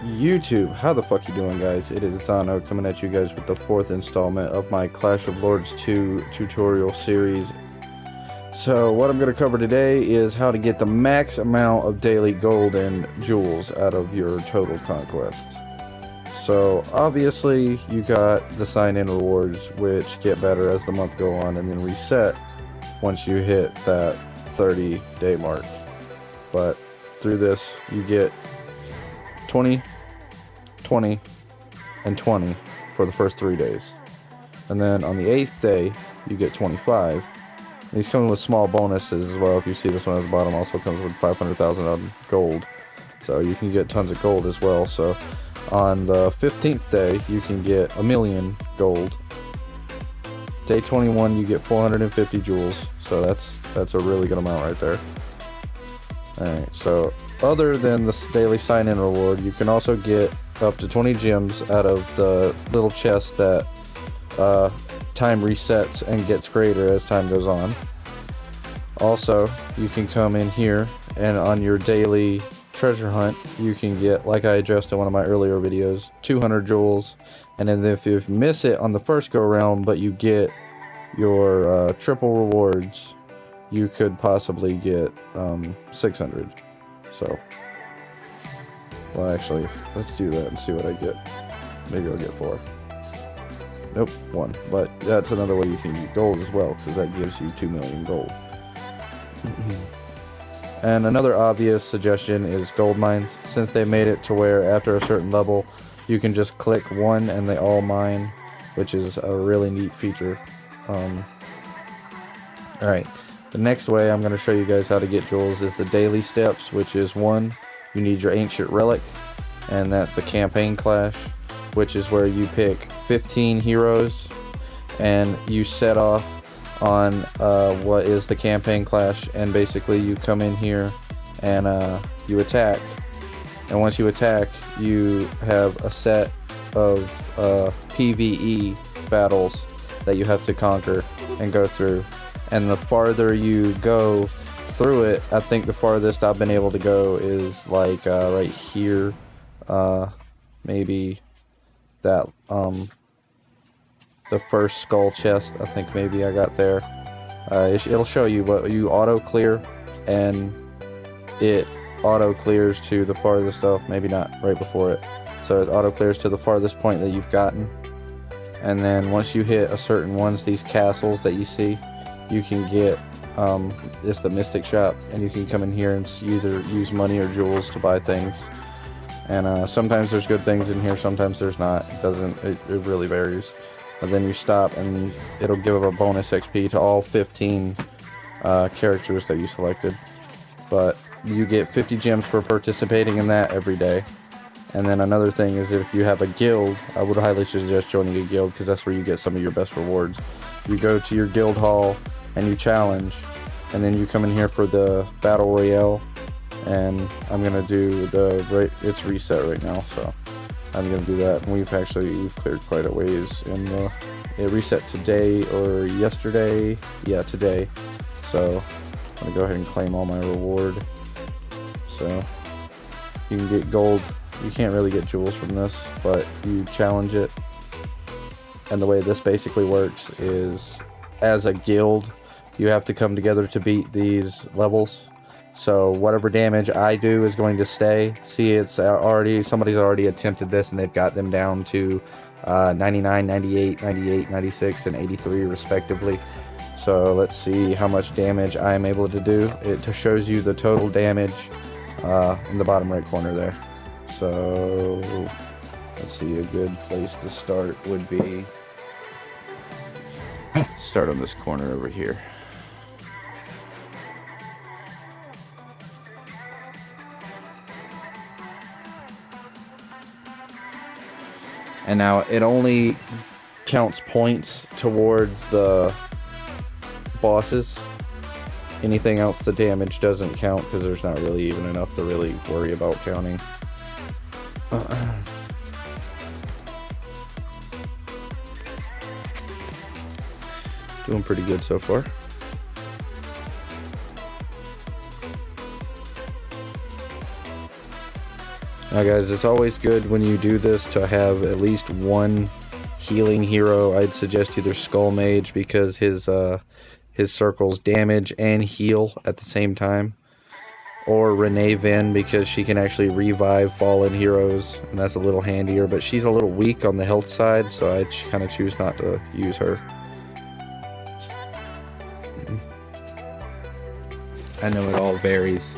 YouTube, how the fuck you doing, guys? It is Zano coming at you guys with the 4th installment of my Clash of Lords 2 tutorial series. So what I'm going to cover today is how to get the max amount of daily gold and jewels out of your total conquests. So obviously you got the sign-in rewards, which get better as the month go on and then reset once you hit that 30-day mark. But through this you get 20, 20, and 20 for the first 3 days. And then on the 8th day, you get 25. These come with small bonuses as well. If you see this one at the bottom, also comes with 500,000 of gold. So you can get tons of gold as well. So on the 15th day, you can get 1,000,000 gold. Day 21, you get 450 jewels. So that's a really good amount right there. Alright, so other than the daily sign-in reward, you can also get up to 20 gems out of the little chest that time resets and gets greater as time goes on. Also, you can come in here and on your daily treasure hunt, you can get, like I addressed in one of my earlier videos, 200 jewels. And then if you miss it on the first go around, but you get your triple rewards, you could possibly get 600. So, well, actually, let's do that and see what I get. Maybe I'll get 4. Nope, 1. But that's another way you can get gold as well, because that gives you 2 million gold. And another obvious suggestion is gold mines, since they made it to where after a certain level, you can just click one and they all mine, which is a really neat feature. Alright. The next way I'm going to show you guys how to get jewels is the daily steps, which is 1, you need your ancient relic, and that's the campaign clash, which is where you pick 15 heroes and you set off on what is the campaign clash, and basically you come in here and you attack, and once you attack you have a set of PvE battles that you have to conquer and go through. And the farther you go through it, I think the farthest I've been able to go is like right here, maybe that the first skull chest. I think maybe I got there. It'll show you what you auto clear, and it auto clears to the farthest stuff. Maybe not right before it, so it auto clears to the farthest point that you've gotten. And then once you hit a certain ones, these castles that you see, you can get it's the Mystic Shop, and you can come in here and either use money or jewels to buy things. And sometimes there's good things in here, sometimes there's not. It really varies. But then you stop and it'll give a bonus XP to all 15 characters that you selected. But you get 50 gems for participating in that every day. And then another thing is, if you have a guild, I would highly suggest joining a guild, because that's where you get some of your best rewards. You go to your guild hall and you challenge, and then you come in here for the battle royale, and I'm gonna do it's reset right now, so I'm gonna do that. And we've cleared quite a ways, and it reset today or yesterday. Yeah, today. So I'm gonna go ahead and claim all my reward. So you can get gold. You can't really get jewels from this, but you challenge it. And the way this basically works is, as a guild, you have to come together to beat these levels. So whatever damage I do is going to stay. See, it's somebody's already attempted this, and they've got them down to 99, 98, 98, 96, and 83 respectively. So let's see how much damage I am able to do. It shows you the total damage in the bottom right corner there. So let's see, a good place to start would be start on this corner over here. And now it only counts points towards the bosses. Anything else, the damage doesn't count, because there's not really even enough to really worry about counting. Doing pretty good so far. Now guys, it's always good when you do this to have at least one healing hero. I'd suggest either Skull Mage because his circles damage and heal at the same time, or Renee Ven because she can actually revive fallen heroes, and that's a little handier, but she's a little weak on the health side, so I kind of choose not to use her. I know it all varies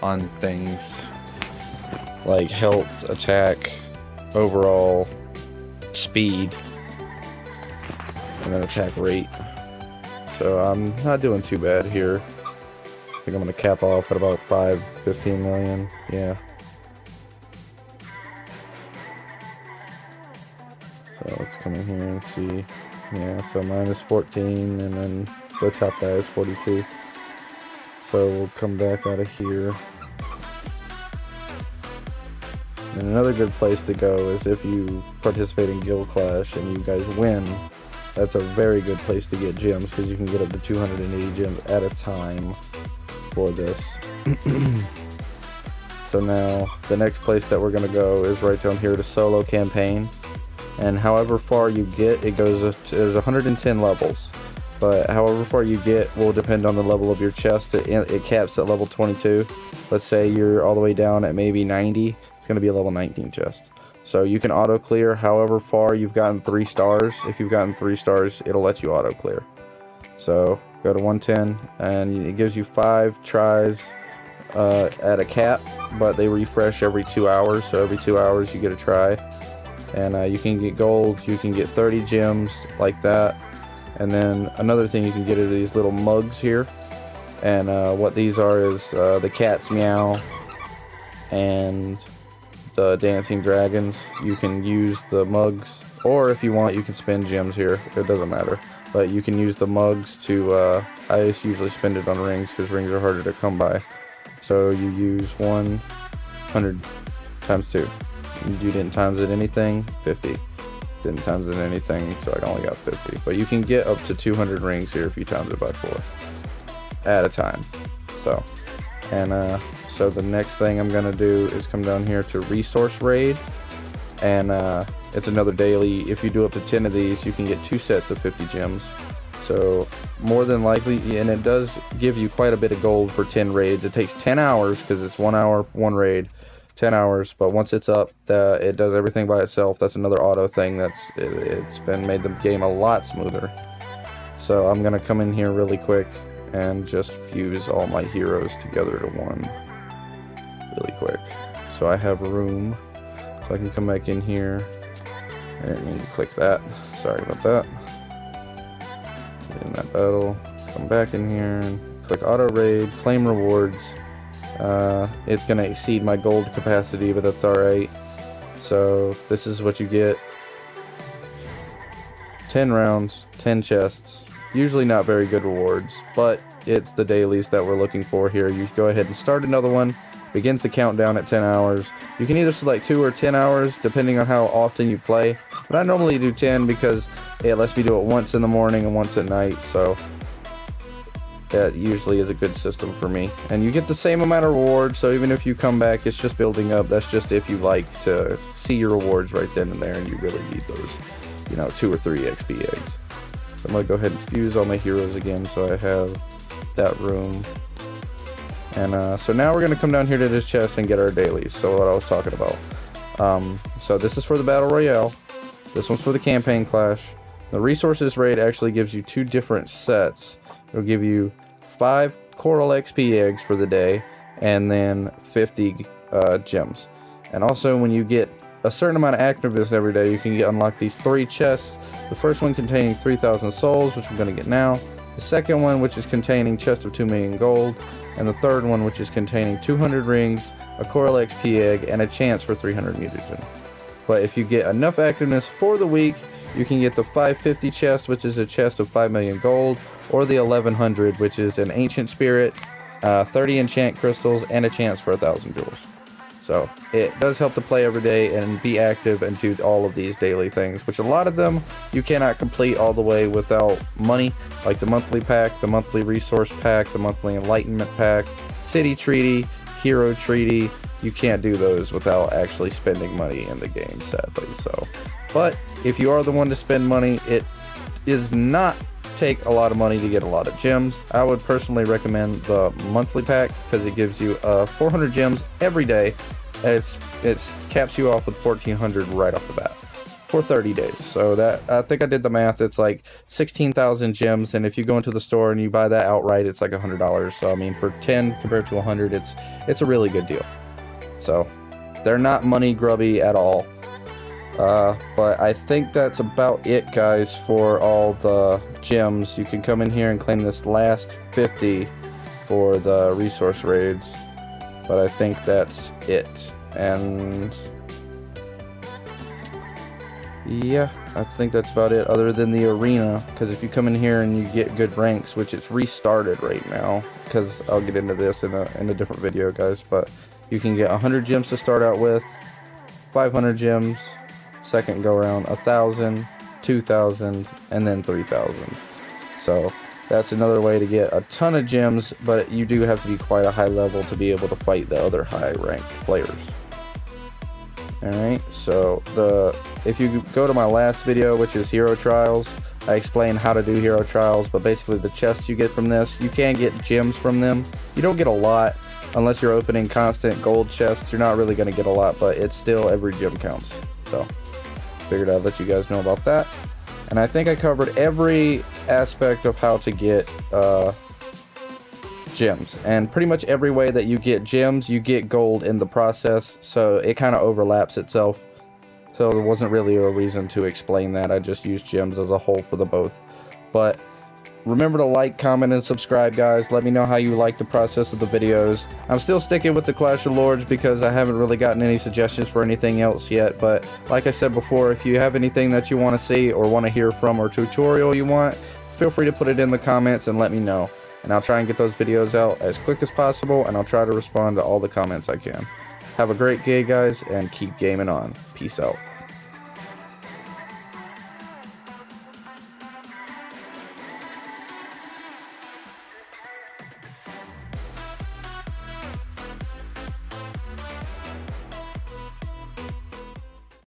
on things like health, attack, overall speed, and then attack rate. So I'm not doing too bad here. I think I'm going to cap off at about 15 million. Yeah. So let's come in here and see. Yeah, so mine is 14, and then the top guy is 42. So we'll come back out of here. And another good place to go is if you participate in Guild Clash and you guys win. That's a very good place to get gems because you can get up to 280 gems at a time for this. So now the next place that we're going to go is right down here to solo campaign. And however far you get, it goes to, there's 110 levels. But however far you get will depend on the level of your chest. It caps at level 22. Let's say you're all the way down at maybe 90. It's going to be a level 19 chest. So you can auto clear however far you've gotten 3 stars. If you've gotten 3 stars, it'll let you auto clear. So go to 110, and it gives you 5 tries at a cap, but they refresh every 2 hours. So every 2 hours you get a try, and you can get gold. You can get 30 gems like that. And then another thing you can get are these little mugs here, and what these are is the cat's meow and the dancing dragons. You can use the mugs, or if you want you can spend gems here, it doesn't matter, but you can use the mugs to I just usually spend it on rings because rings are harder to come by. So you use 100 times 2. You didn't times it anything, 50. Didn't times it anything, so I only got 50. But you can get up to 200 rings here if you times it by 4 at a time. So, and so the next thing I'm gonna do is come down here to resource raid, and it's another daily. If you do up to 10 of these, you can get 2 sets of 50 gems. So more than likely, and it does give you quite a bit of gold for 10 raids. It takes 10 hours because it's 1 hour, 1 raid. 10 hours, but once it's up, it does everything by itself. That's another auto thing it's been made the game a lot smoother. So I'm gonna come in here really quick and just fuse all my heroes together to one really quick. So I have room, so I can come back in here. I didn't mean to click that, sorry about that. In that battle, come back in here and click auto raid, claim rewards. It's gonna exceed my gold capacity, but that's alright. So this is what you get: 10 rounds, 10 chests. Usually not very good rewards, but it's the dailies that we're looking for here. You go ahead and start another one. Begins the countdown at 10 hours. You can either select 2 or 10 hours depending on how often you play, but I normally do 10 because it lets me do it once in the morning and once at night. So that usually is a good system for me. And you get the same amount of rewards, so even if you come back, it's just building up. That's just if you like to see your rewards right then and there and you really need those, 2 or 3 XP eggs. So I'm going to go ahead and fuse all my heroes again so I have that room. And so now we're going to come down here to this chest and get our dailies, so what I was talking about. So this is for the Battle Royale. This one's for the Campaign Clash. The Resources raid actually gives you 2 different sets. It'll give you 5 Coral XP eggs for the day, and then 50 gems. And also, when you get a certain amount of activists every day, you can unlock these 3 chests. The first one containing 3,000 souls, which I'm going to get now. The second one, which is containing chest of 2 million gold. And the third one, which is containing 200 rings, a Coral XP egg, and a chance for 300 mutagen. But if you get enough activeness for the week, you can get the 550 chest, which is a chest of 5 million gold, or the 1100, which is an ancient spirit, 30 enchant crystals, and a chance for 1,000 jewels. So it does help to play every day and be active and do all of these daily things, which a lot of them you cannot complete all the way without money, like the monthly pack, the monthly resource pack, the monthly enlightenment pack, city treaty, hero treaty, you can't do those without actually spending money in the game, sadly. So, but if you are the one to spend money, it is not take a lot of money to get a lot of gems. I would personally recommend the monthly pack because it gives you 400 gems every day. It caps you off with 1400 right off the bat for 30 days. So that, I think I did the math, it's like 16,000 gems, and if you go into the store and you buy that outright, it's like $100. So I mean, for 10 compared to 100, it's a really good deal. So they're not money grubby at all. But I think that's about it, guys, for all the gems. You can come in here and claim this last 50 for the resource raids, but I think that's it. And yeah, I think that's about it, other than the arena, because if you come in here and you get good ranks, which it's restarted right now, because I'll get into this in a different video, guys, but you can get 100 gems to start out with, 500 gems second go around, 1,000, 2,000, and then 3,000. So that's another way to get a ton of gems, but you do have to be quite a high level to be able to fight the other high ranked players. Alright, so if you go to my last video, which is Hero Trials, I explain how to do Hero Trials, but basically the chests you get from this, you can get gems from them. You don't get a lot unless you're opening constant gold chests. You're not really going to get a lot, but it's still, every gem counts. So figured I'd let you guys know about that. And I think I covered every aspect of how to get gems, and pretty much every way that you get gems, you get gold in the process, so it kind of overlaps itself. So there wasn't really a reason to explain that. I just used gems as a whole for the both. But remember to like, comment, and subscribe, guys. Let me know how you like the process of the videos. I'm still sticking with the Clash of Lords because I haven't really gotten any suggestions for anything else yet. But like I said before, if you have anything that you want to see or want to hear from, or tutorial you want, feel free to put it in the comments and let me know. And I'll try and get those videos out as quick as possible, and I'll try to respond to all the comments I can. Have a great day, guys, and keep gaming on. Peace out.